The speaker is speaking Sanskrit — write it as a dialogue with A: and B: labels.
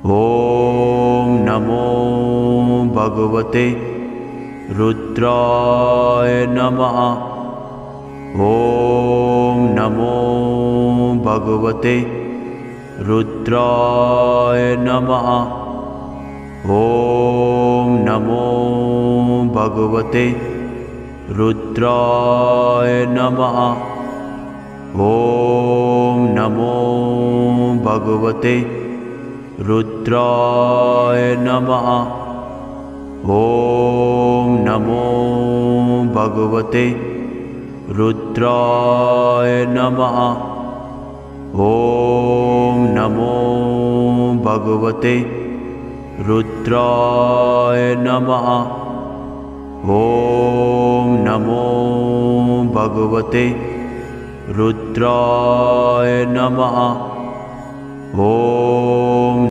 A: ॐ नमो भगवते रुद्राय नमः। ॐ नमो भगवते रुद्राय नमः। ॐ नमो भगवते रुद्राय नमः। ॐ नमो भगवते रुद्राय नमः। ॐ नमो भगवते रुद्राय नमः। ॐ नमो भगवते रुद्राय नमः। ॐ नमो भगवते रुद्राय नमः। ॐ